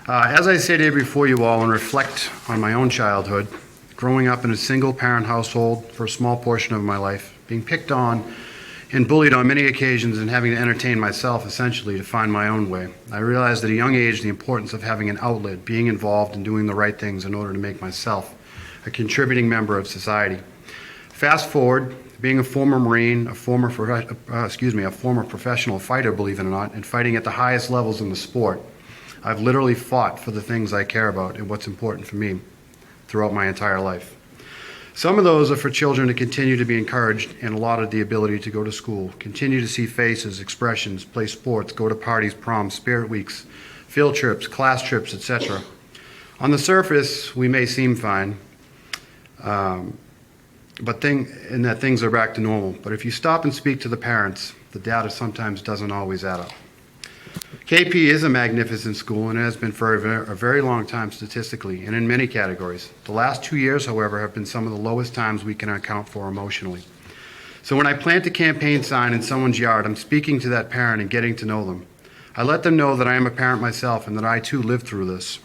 As I sit here before you all and reflect on my own childhood, growing up in a single-parent household for a small portion of my life, being picked on and bullied on many occasions and having to entertain myself essentially to find my own way, I realized at a young age the importance of having an outlet, being involved and doing the right things in order to make myself a contributing member of society. Fast forward, being a former Marine, a former professional fighter, believe it or not, and fighting at the highest levels in the sport, I've literally fought for the things I care about and what's important for me throughout my entire life. Some of those are for children to continue to be encouraged and allotted the ability to go to school, continue to see faces, expressions, play sports, go to parties, proms, spirit weeks, field trips, class trips, etc. On the surface, we may seem fine, but things are back to normal. But if you stop and speak to the parents, the data sometimes doesn't always add up. KP is a magnificent school and has been for a very long time statistically and in many categories. The last 2 years, however, have been some of the lowest times we can account for emotionally. So when I plant a campaign sign in someone's yard, I'm speaking to that parent and getting to know them. I let them know that I am a parent myself and that I too lived through this.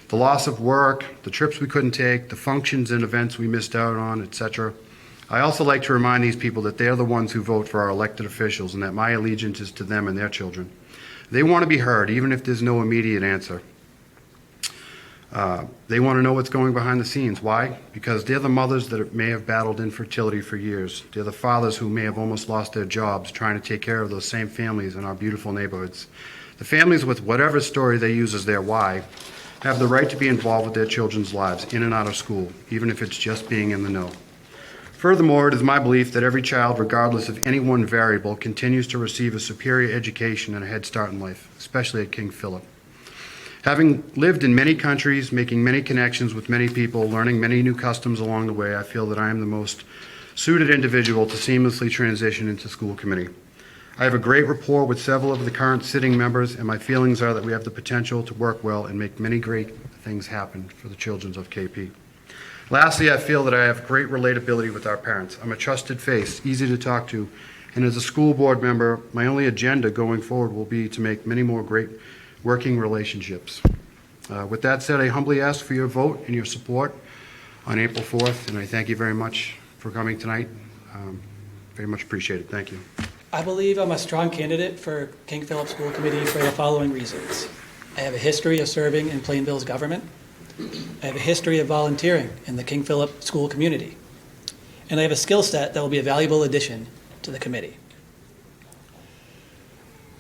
The loss of work, the trips we couldn't take, the functions and events we missed out on, etc. I also like to remind these people that they are the ones who vote for our elected officials and that my allegiance is to them and their children. They want to be heard, even if there's no immediate answer. They want to know what's going behind the scenes. Why? Because they're the mothers that may have battled infertility for years. They're the fathers who may have almost lost their jobs trying to take care of those same families in our beautiful neighborhoods. The families with whatever story they use as their why have the right to be involved with their children's lives in and out of school, even if it's just being in the know. Furthermore, it is my belief that every child, regardless of any one variable, continues to receive a superior education and a head start in life, especially at King Philip. Having lived in many countries, making many connections with many people, learning many new customs along the way, I feel that I am the most suited individual to seamlessly transition into school committee. I have a great rapport with several of the current sitting members, and my feelings are that we have the potential to work well and make many great things happen for the children of KP. Lastly, I feel that I have great relatability with our parents. I'm a trusted face, easy to talk to, and as a school board member, my only agenda going forward will be to make many more great working relationships. With that said, I humbly ask for your vote and your support on April 4th, and I thank you very much for coming tonight. Very much appreciated. Thank you. I believe I'm a strong candidate for King Philip School Committee for the following reasons. I have a history of serving in Plainville's government. I have a history of volunteering in the King Philip school community, and I have a skill set that will be a valuable addition to the committee.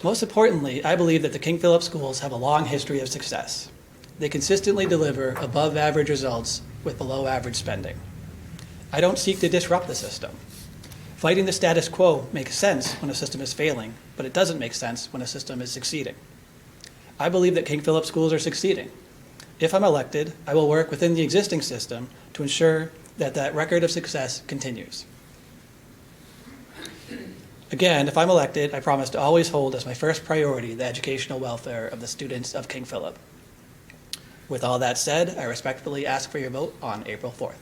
Most importantly, I believe that the King Philip schools have a long history of success. They consistently deliver above average results with below average spending. I don't seek to disrupt the system. Fighting the status quo makes sense when a system is failing, but it doesn't make sense when a system is succeeding. I believe that King Philip schools are succeeding. If I'm elected, I will work within the existing system to ensure that that record of success continues. Again, if I'm elected, I promise to always hold as my first priority the educational welfare of the students of King Philip. With all that said, I respectfully ask for your vote on April 4th.